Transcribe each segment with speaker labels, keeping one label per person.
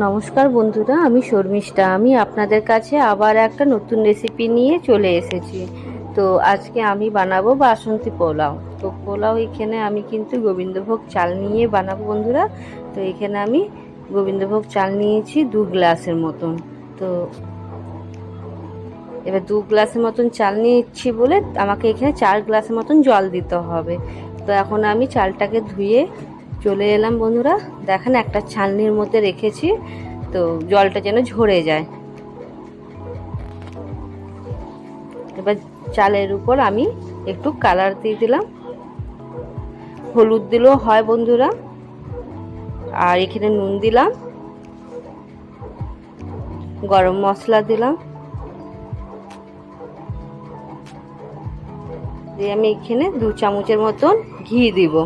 Speaker 1: নমস্কার বন্ধুরা, আমি শর্মিষ্ঠা। আমি আপনাদের কাছে আবার একটা নতুন রেসিপি নিয়ে চলে এসেছি। তো আজকে আমি বানাবো বাসন্তী পোলাও। তো পোলাও এখানে আমি কিন্তু গোবিন্দভোগ চাল নিয়ে বানাবো বন্ধুরা। তো এখানে আমি গোবিন্দভোগ চাল নিয়েছি 2 গ্লাসের মতন। তো এবার 2 গ্লাসের মতন চাল নিয়েছি বলে আমাকে এখানে 4 গ্লাসের মতন জল দিতে হবে। তো এখন আমি চালটাকে ধুয়ে চলে এলাম বন্ধুরা। দেখেন একটা ছালনির মধ্যে রেখেছি, তো জলটা যেন ঝরে যায়। এবার চালের উপর আমি একটু কালার দিয়ে দিলাম, হলুদ দিলেও হয় বন্ধুরা। আর এখানে নুন দিলাম, গরম মশলা দিলাম, দিয়ে আমি এখানে 2 চামচের মতন ঘি দিব।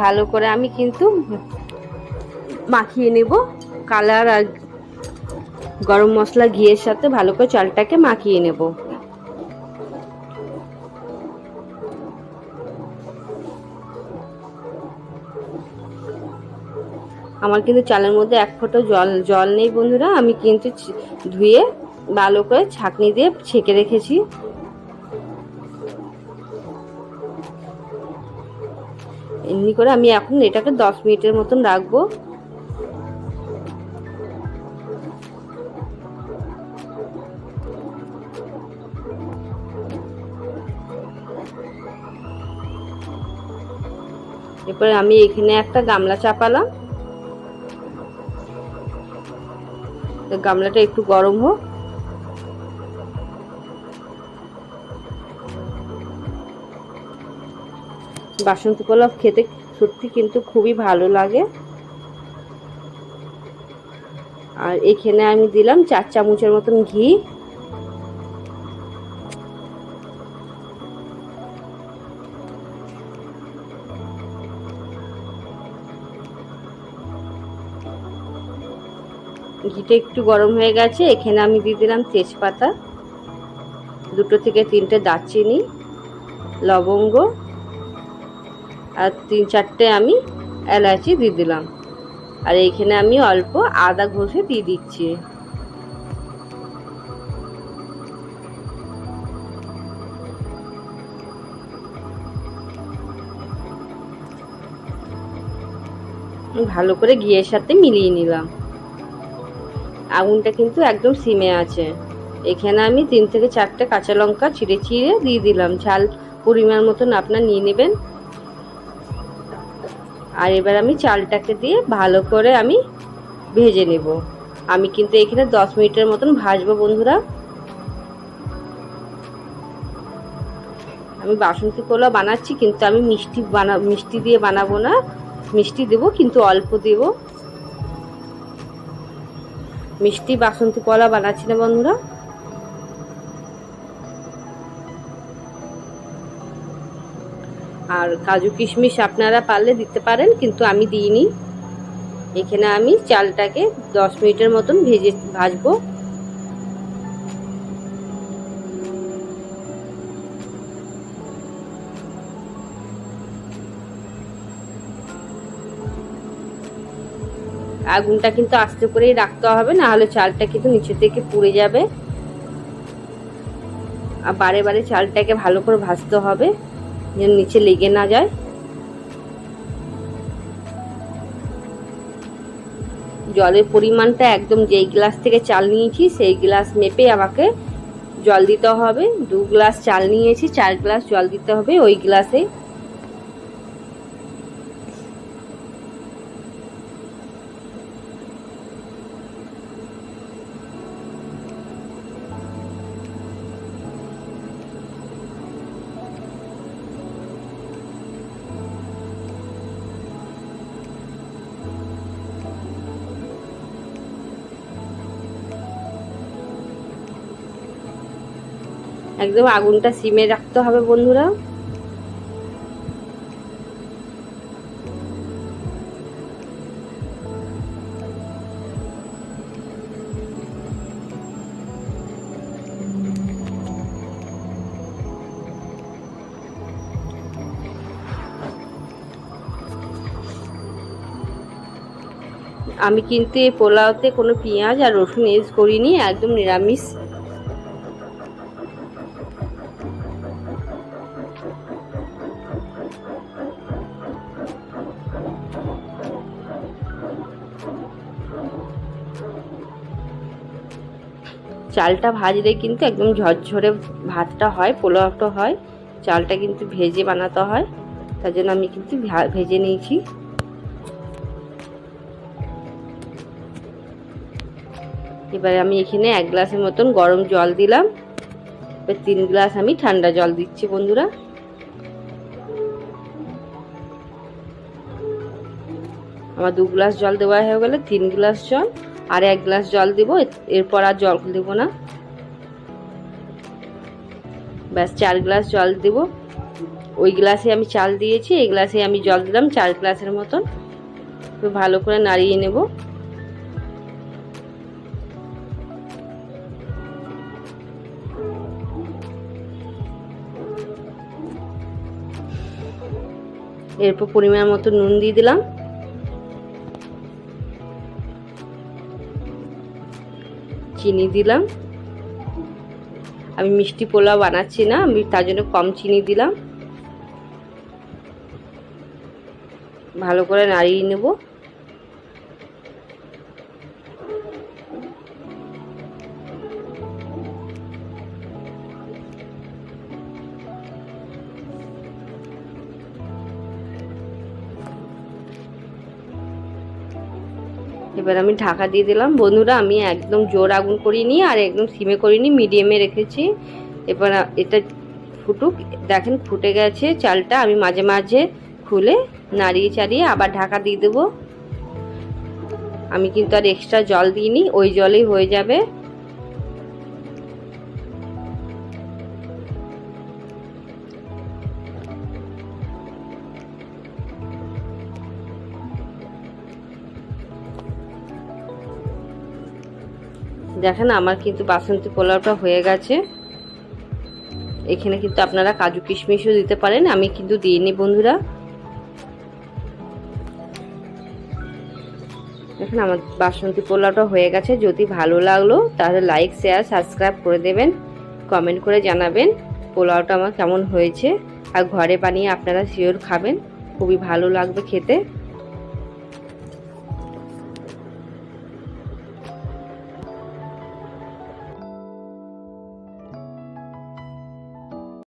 Speaker 1: ভালো করে আমি কিন্তু মাখিয়ে নেব। কালার আর গরম মশলা ঘিয়ের সাথে ভালো করে চালটাকে মাখিয়ে নেব। আমার কিন্তু চালের মধ্যে এক ফোঁটা জল নেই বন্ধুরা। আমি কিন্তু ধুয়ে ভালো করে ছাঁকনি দিয়ে ছেঁকে রেখেছি। এমনি করে আমি এখন এটাকে 10 মিনিটের মতন রাখবো। এরপরে আমি এখানে একটা গামলা চাপালাম। গামলাটা একটু গরম হোক। বাসন্তী পোলাও খেতে সত্যি কিন্তু খুবই ভালো লাগে। আর এখানে আমি দিলাম 4 চামচের মতন ঘি। ঘিটা একটু গরম হয়ে গেছে। এখানে আমি দিয়ে দিলাম তেজপাতা, 2 থেকে 3টে দারচিনি, লবঙ্গ আর 3-4টে আমি এলাচি দিয়ে দিলাম। আর এইখানে আমি অল্প আদা ঘষে দিয়ে দিচ্ছি। ভালো করে ঘিয়ের সাথে মিলিয়ে নিলাম। আগুনটা কিন্তু একদম সিমে আছে। এখানে আমি 3 থেকে 4টে কাঁচা লঙ্কা চিড়ে দিয়ে দিলাম। ঝাল পরিমাণ মতন আপনারা নিয়ে নেবেন। আর এবার আমি চালটাকে দিয়ে ভালো করে আমি ভেজে নেব। আমি কিন্তু এখানে 10 মিনিটের মতন ভাজবো বন্ধুরা। আমি বাসন্তী পোলাও বানাচ্ছি, কিন্তু আমি মিষ্টি দিয়ে বানাবো না। মিষ্টি দেবো কিন্তু অল্প দেব। মিষ্টি বাসন্তী পোলাও বানাচ্ছি না বন্ধুরা। আর কাজু কিশমিশ আপনারা পারলে দিতে পারেন, কিন্তু আমি দিইনি। এখানে আমি চালটাকে 10 মিনিটের মতন ভাজবো। আগুনটা কিন্তু আস্তে করেই রাখতে হবে, না হলে চালটা কিন্তু নিচে থেকে পুড়ে যাবে। আর বারে বারে চালটাকে ভালো করে ভাজতে হবে যেন নিচে লেগে না যায়। জলের পরিমাণটা একদম যেই গ্লাস থেকে চাল নিয়েছি সেই গ্লাস মেপে আমাকে জল দিতে হবে। 2 গ্লাস চাল নিয়েছি, 4 গ্লাস জল দিতে হবে ওই গ্লাসে। একদম আগুনটা সিমে রাখতে হবে বন্ধুরা। আমি কিন্তু এই পোলাওতে কোনো পেঁয়াজ আর রসুন ইউজ করিনি, একদম নিরামিষ। চালটা ভাজলে কিন্তু একদম ঝরঝরে ভাতটা হয়, পোলাওটা হয়। চালটা কিন্তু ভেজে বানাতে হয়, তার জন্য আমি কিন্তু ভেজে নিয়েছি। এবারে আমি এখানে 1 গ্লাসের মতন গরম জল দিলাম। এবার 3 গ্লাস আমি ঠান্ডা জল দিচ্ছি বন্ধুরা। আমার 2 গ্লাস জল দেওয়া হয়ে গেলে 3 গ্লাস জল, আর 1 গ্লাস জল দিব, এরপর আর জল দেব না। ব্যাস 4 গ্লাস জল দেব। ওই গ্লাসে আমি চাল দিয়েছি, এই গ্লাসে আমি জল দিলাম 4 গ্লাসের মতন। খুব ভালো করে নাড়িয়ে নেব। এরপর পরিমাণ মতো নুন দিয়ে দিলাম, চিনি দিলাম। আমি মিষ্টি পোলাও বানাচ্ছি না, আমি তার জন্য কম চিনি দিলাম। ভালো করে নাড়িয়ে নেব। এবার আমি ঢাকা দিয়ে দিলাম। বন্ধুরা, আমি একদম জোর আগুন করিনি আর একদম সিমে করিনি, মিডিয়ামে রেখেছি। এবার এটা ফুটুক। দেখেন ফুটে গেছে চালটা। আমি মাঝে মাঝে খুলে নাড়িয়ে চাড়িয়ে আবার ঢাকা দিয়ে দেবো। আমি কিন্তু আর এক্সট্রা জল দিইনি, ওই জলেই হয়ে যাবে। দেখেন আমার কিন্তু বাসন্তী পোলাওটা হয়ে গেছে। এখানে কিন্তু আপনারা কাজু কিশমিশও দিতে পারেন, আমি কিন্তু দিইনি বন্ধুরা। দেখেন আমার বাসন্তী পোলাওটা হয়ে গেছে। যদি ভালো লাগলো তাহলে লাইক, শেয়ার, সাবস্ক্রাইব করে দেবেন, কমেন্ট করে জানাবেন পোলাওটা আমার কেমন হয়েছে। আর ঘরে বানিয়ে আপনারা শিওর খাবেন, খুবই ভালো লাগবে খেতে।